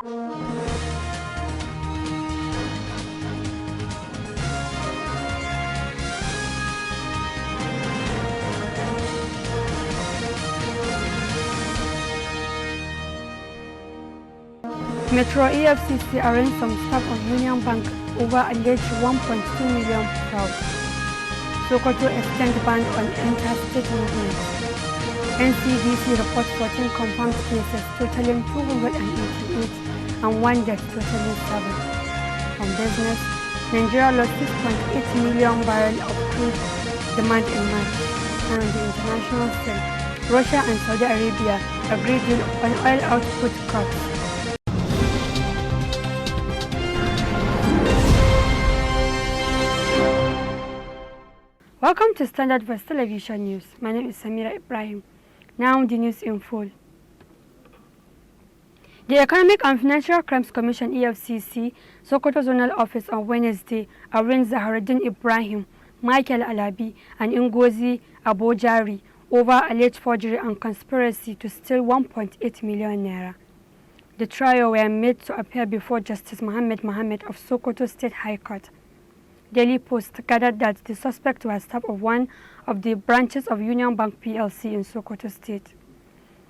Metro EFCC arraigned some staff of Union Bank over alleged 1.2 million fraud. Sokoto extends ban on interstate movement. NCDC reports 14 confirmed cases totaling 288 and one death totaling 7. On business, Nigeria lost 6.8 million barrels of crude demand in March. And on the international scene, Russia and Saudi Arabia agreed on oil output cuts. Welcome to Standard Voice Television News. My name is Samira Ibrahim. Now the news in full. The Economic and Financial Crimes Commission EFCC Sokoto Zonal Office on Wednesday arraigned Zaharuddin Ibrahim, Michael Alabi and Ngozi Abojari over alleged forgery and conspiracy to steal 1.8 million naira. The trio were made to appear before Justice Mohammed of Sokoto State High Court. Daily Post gathered that the suspect was staff of one of the branches of Union Bank PLC in Sokoto State.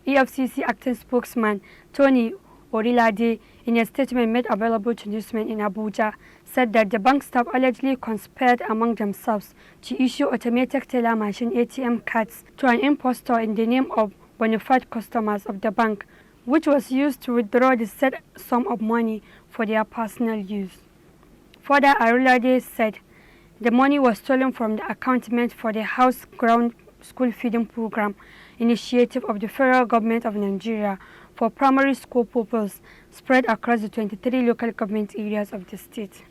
EFCC acting spokesman Tony Orilade, in a statement made available to newsmen in Abuja, said that the bank staff allegedly conspired among themselves to issue automatic teller machine ATM cards to an impostor in the name of bona fide customers of the bank, which was used to withdraw the said sum of money for their personal use. Further, Orilade said the money was stolen from the account meant for the house ground school feeding program initiative of the federal government of Nigeria for primary school pupils spread across the 23 local government areas of the state.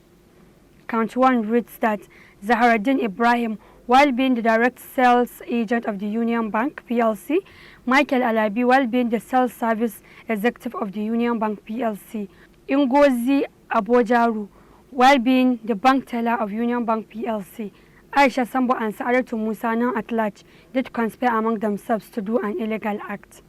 Count 1 reads that Zaharuddin Ibrahim, while being the direct sales agent of the Union Bank PLC, Michael Alabi, while being the sales service executive of the Union Bank PLC, Ngozi Abojaru, while being the bank teller of Union Bank PLC, Aisha Sambo and Sa'adatu Musa, now at large, did conspire among themselves to do an illegal act.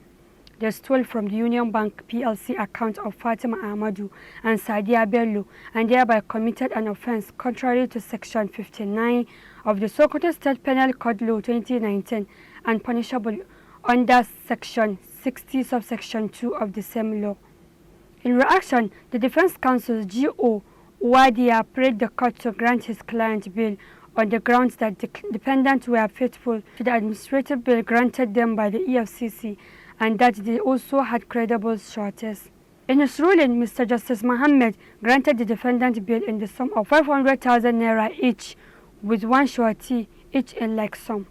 They stole from the Union Bank PLC account of Fatima Ahmadu and Sadia Bello and thereby committed an offense contrary to Section 59 of the Sokoto State Penal Code Law 2019 and punishable under Section 60 subsection 2 of the same law. In reaction, the Defense Counsel's G.O. Wadia prayed the court to grant his client bail on the grounds that the defendants were faithful to the administrative bail granted them by the EFCC and that they also had credible sureties. In his ruling, Mr. Justice Mohammed granted the defendant bail in the sum of 500,000 naira each, with one surety each in like sum.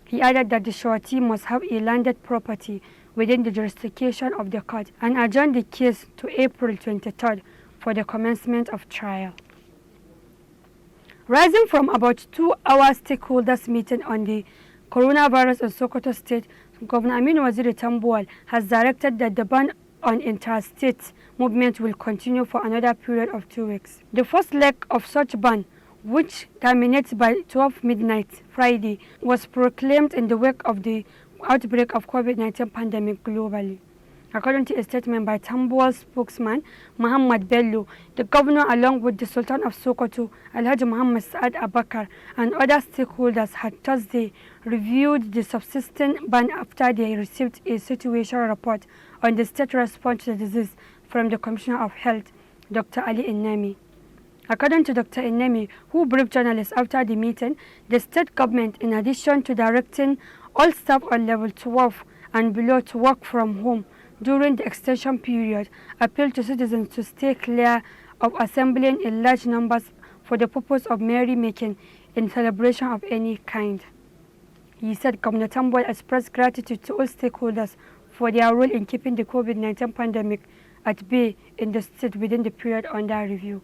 He added that the surety must have a landed property within the jurisdiction of the court and adjourned the case to April 23rd for the commencement of trial. Rising from about 2-hour stakeholders meeting on the coronavirus in Sokoto State, Governor Aminu Waziri Tambuwal has directed that the ban on interstate movement will continue for another period of 2 weeks. The first leg of such ban, which terminates by 12 midnight Friday, was proclaimed in the wake of the outbreak of COVID-19 pandemic globally. According to a statement by Tambuwal's spokesman, Muhammad Bello, the governor, along with the Sultan of Sokoto, Alhaji Muhammad Saad Abakar, and other stakeholders had Thursday reviewed the subsisting ban after they received a situation report on the state response to the disease from the Commissioner of Health, Dr. Ali Innami. According to Dr. Innami, who briefed journalists after the meeting, the state government, in addition to directing all staff on level 12 and below to work from home during the extension period, appealed to citizens to stay clear of assembling in large numbers for the purpose of merrymaking in celebration of any kind. He said Governor Tambuwal expressed gratitude to all stakeholders for their role in keeping the COVID-19 pandemic at bay in the state within the period under review.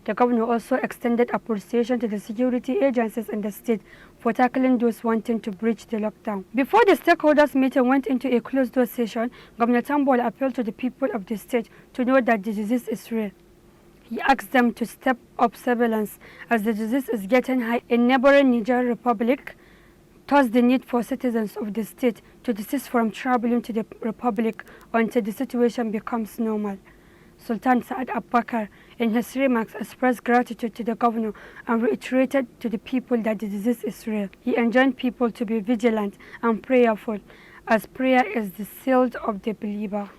The governor also extended appreciation to the security agencies in the state for tackling those wanting to breach the lockdown. Before the stakeholders meeting went into a closed-door session, Governor Tambuwal appealed to the people of the state to know that the disease is real. He asked them to step up surveillance as the disease is getting high in neighboring Niger Republic, thus the need for citizens of the state to desist from traveling to the Republic until the situation becomes normal. Sultan Saad Abubakar, in his remarks, expressed gratitude to the governor and reiterated to the people that the disease is real. He enjoined people to be vigilant and prayerful, as prayer is the shield of the believer.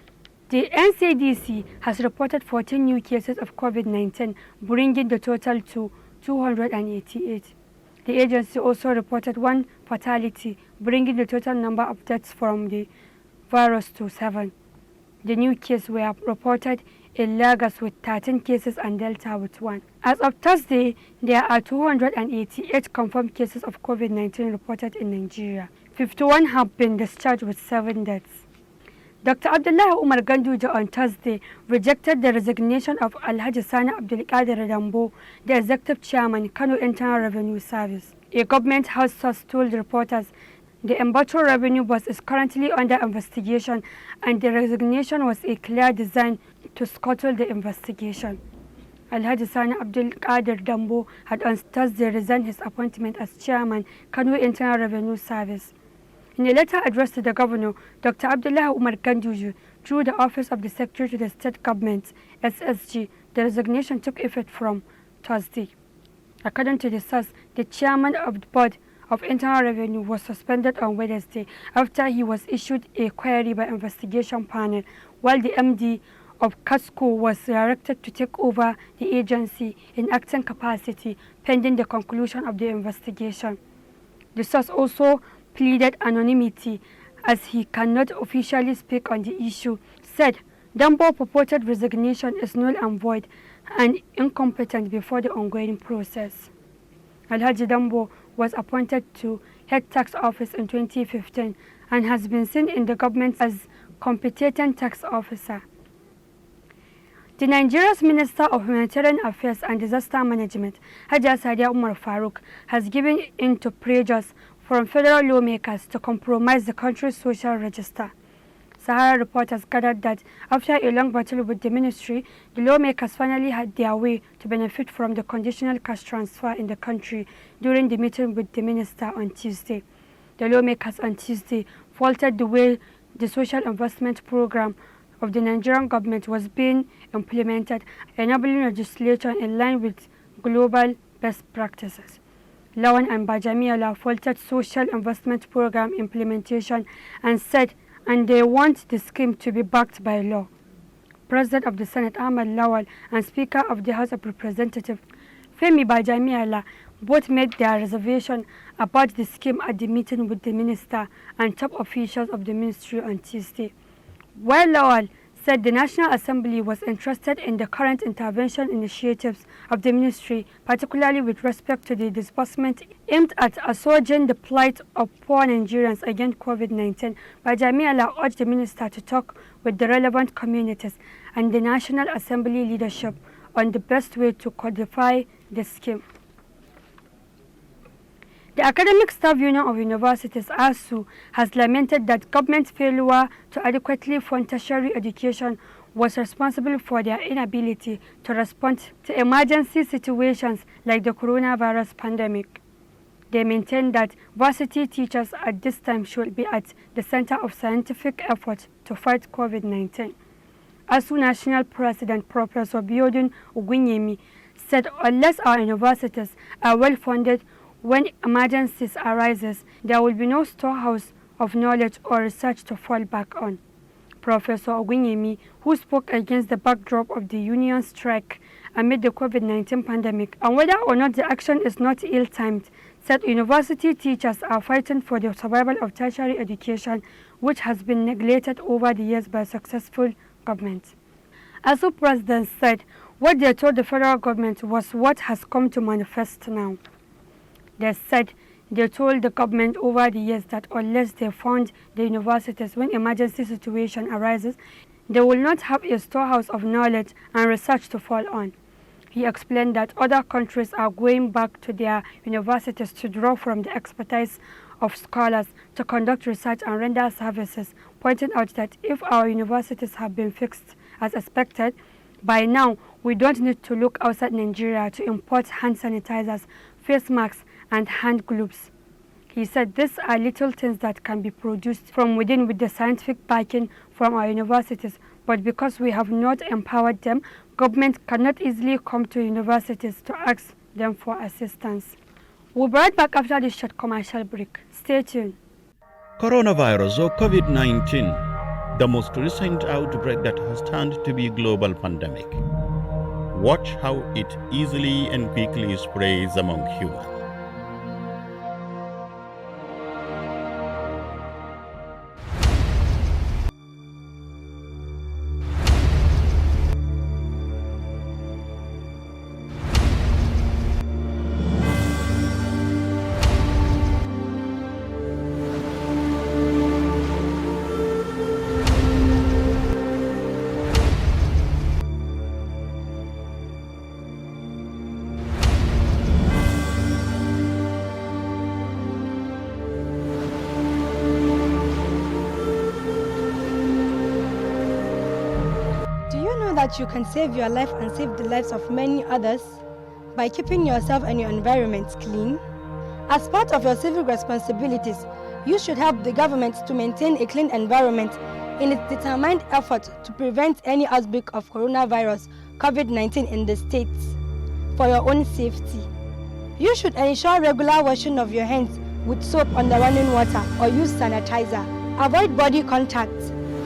The NCDC has reported 14 new cases of COVID-19, bringing the total to 288. The agency also reported 1 fatality, bringing the total number of deaths from the virus to 7. The new cases were reported in Lagos with 13 cases and Delta with 1. As of Thursday, there are 288 confirmed cases of COVID-19 reported in Nigeria. 51 have been discharged with 7 deaths. Dr. Abdullah Umar Ganduje on Thursday rejected the resignation of Alhaji Sani Abdulkadir Dambo, the executive chairman, Kano Internal Revenue Service. A government house source told reporters the embattled revenue boss is currently under investigation and the resignation was a clear design to scuttle the investigation. Alhaji Sani Abdulkadir Dambo had on Thursday resigned his appointment as chairman, Kano Internal Revenue Service. In a letter addressed to the governor, Dr. Abdullah Umar Ganduje, through the Office of the Secretary to the State Government, SSG, the resignation took effect from Thursday. According to the source, the chairman of the Board of Internal Revenue was suspended on Wednesday after he was issued a query by investigation panel, while the MD of CASCO was directed to take over the agency in acting capacity pending the conclusion of the investigation. The source also pleaded anonymity as he cannot officially speak on the issue, said Dambo's purported resignation is null and void and incompetent before the ongoing process. Alhaji Dambo was appointed to head tax office in 2015 and has been seen in the government as competent tax officer. The Nigeria's Minister of Humanitarian Affairs and Disaster Management, Hajiya Sadiya Umar Faruk, has given in to pressures from federal lawmakers to compromise the country's social register. Sahara reporters gathered that after a long battle with the ministry, the lawmakers finally had their way to benefit from the conditional cash transfer in the country during the meeting with the minister on Tuesday. The lawmakers on Tuesday faulted the way the social investment program of the Nigerian government was being implemented, enabling legislation in line with global best practices. Lawan and Bajamiala faulted social investment program implementation and said they want the scheme to be backed by law. President of the Senate Ahmad Lawal and Speaker of the House of Representatives Femi Bajamiala both made their reservation about the scheme at the meeting with the minister and top officials of the ministry on Tuesday. While Lawal said the National Assembly was interested in the current intervention initiatives of the ministry, particularly with respect to the disbursement aimed at assuaging the plight of poor Nigerians against COVID-19, Bajamiala urged the minister to talk with the relevant communities and the National Assembly leadership on the best way to codify the scheme. The Academic Staff Union of Universities, ASU, has lamented that government failure to adequately fund tertiary education was responsible for their inability to respond to emergency situations like the coronavirus pandemic. They maintain that varsity teachers at this time should be at the center of scientific effort to fight COVID-19. ASU National President Professor Biodun Ogunyemi said unless our universities are well funded, when emergencies arises, there will be no storehouse of knowledge or research to fall back on. Professor Ogunyemi, who spoke against the backdrop of the union strike amid the COVID-19 pandemic, and whether or not the action is not ill-timed, said university teachers are fighting for the survival of tertiary education, which has been neglected over the years by successful governments. ASU president said what they told the federal government was what has come to manifest now. They said they told the government over the years that unless they fund the universities when emergency situation arises, they will not have a storehouse of knowledge and research to fall on. He explained that other countries are going back to their universities to draw from the expertise of scholars to conduct research and render services, pointing out that if our universities have been fixed as expected, by now we don't need to look outside Nigeria to import hand sanitizers, face masks, and hand gloves. He said these are little things that can be produced from within with the scientific backing from our universities, But because we have not empowered them, government cannot easily come to universities to ask them for assistance. We'll be right back after this short commercial break. Stay tuned. Coronavirus or COVID-19, the most recent outbreak that has turned to be a global pandemic. Watch how it easily and quickly spreads among humans. That you can save your life and save the lives of many others by keeping yourself and your environment clean. As part of your civic responsibilities, you should help the government to maintain a clean environment in its determined effort to prevent any outbreak of coronavirus COVID-19 in the states. For your own safety, you should ensure regular washing of your hands with soap under running water or use sanitizer. Avoid body contact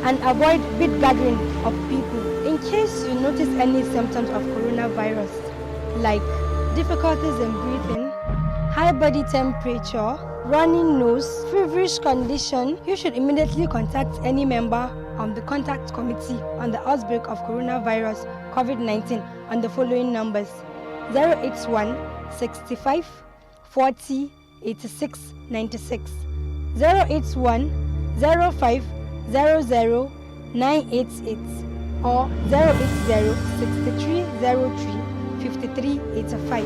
and avoid big gathering of people. In case you notice any symptoms of coronavirus, like difficulties in breathing, high body temperature, running nose, feverish condition, you should immediately contact any member of the contact committee on the outbreak of coronavirus COVID-19 on the following numbers: 081 65 40 86 96, 081 05 00 988, or 080-6303-5385.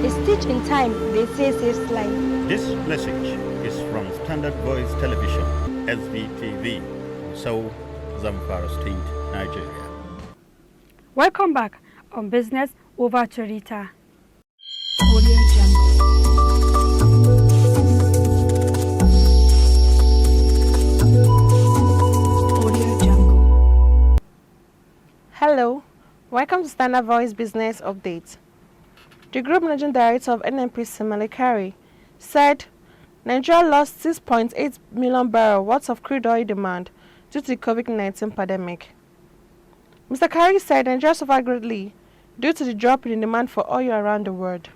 A stitch in time, they say, saves life. This message is from Standard Voice Television, Svtv, Seoul, Zamfara State, Nigeria. Welcome back on Business. Over to Rita. Hello, welcome to Standard Voice Business Update. The Group Managing Director of NNPC, Malekari, said Nigeria lost 6.8 million barrels worth of crude oil demand due to the COVID-19 pandemic. Mr. Kari said Nigeria suffered greatly due to the drop in demand for oil around the world.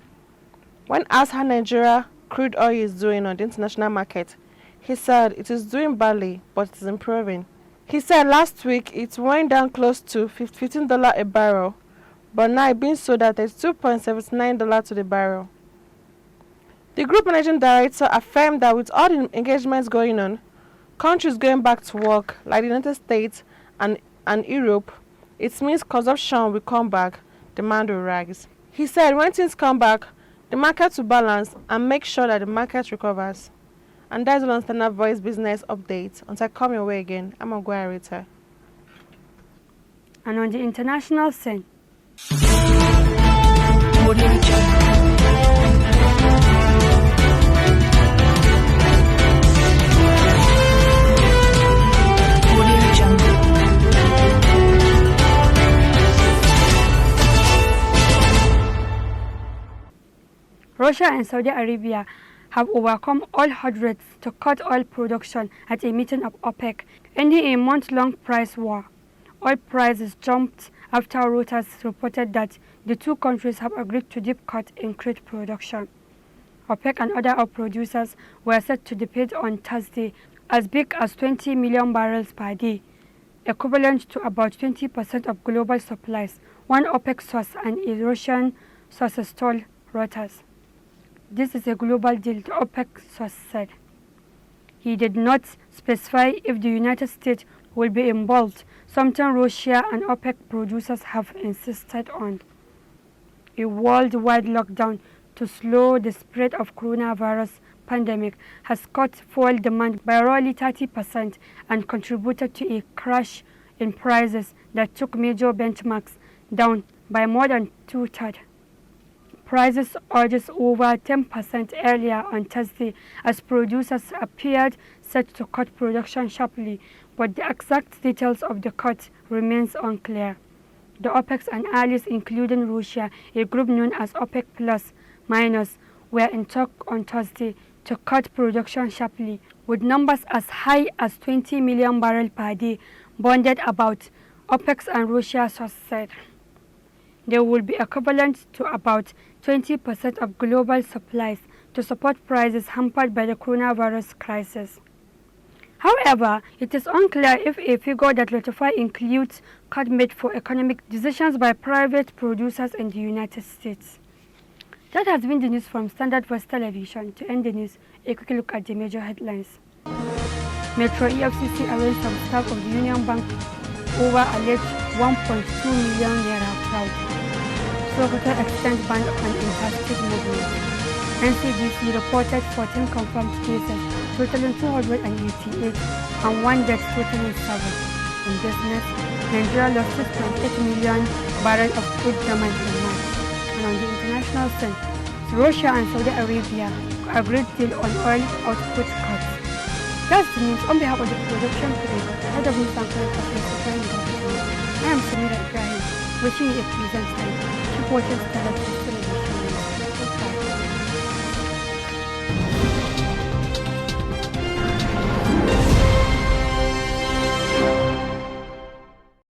When asked how Nigeria crude oil is doing on the international market, he said it is doing badly, but it is improving. He said last week it went down close to $15 a barrel, but now it's being sold at $2.79 to the barrel. The Group Managing Director affirmed that with all the engagements going on, countries going back to work like the United States and Europe, it means consumption will come back, demand will rise. He said when things come back, the market will balance and make sure that the market recovers. And that's all on Standard Voice Business Update. Until I come your way again, I'm Ogwa Rita. And on the international scene, Russia and Saudi Arabia have overcome all hurdles to cut oil production at a meeting of OPEC, ending a month-long price war. Oil prices jumped after Reuters reported that the two countries have agreed to deep cut in crude production. OPEC and other oil producers were set to debate on Thursday as big as 20 million barrels per day, equivalent to about 20% of global supplies, one OPEC source and a Russian source told Reuters. This is a global deal, the OPEC source said. He did not specify if the United States will be involved, something Russia and OPEC producers have insisted on. A worldwide lockdown to slow the spread of coronavirus pandemic has cut fuel demand by roughly 30% and contributed to a crash in prices that took major benchmarks down by more than two-thirds. Prices surged over 10% earlier on Thursday as producers appeared set to cut production sharply, but the exact details of the cut remains unclear. The OPEC and allies, including Russia, a group known as OPEC Plus Minus, were in talk on Thursday to cut production sharply, with numbers as high as 20 million barrels per day bonded about, OPEC and Russia source said. They will be equivalent to about 20% of global supplies to support prices hampered by the coronavirus crisis. However, it is unclear if a figure that ratified includes cuts made for economic decisions by private producers in the United States. That has been the news from Standard Voice Television. To end the news, a quick look at the major headlines. Metro EFCC arrests some staff of the Union Bank over alleged 1.2 million naira fraud. Sokoto extends ban on interstate movement. NCDC reported 14 confirmed cases, totaling 288, and one death, totaling 7. In business, Nigeria lost 6.8 million barrels of crude demand in March. And on the international scene, Russia and Saudi Arabia agreed deal on oil output cuts. That's the news. On behalf of the production crew, head of news and current affairs, I am Samira Ibrahim, wishing you a pleasant time. Keep watching Standard Voice.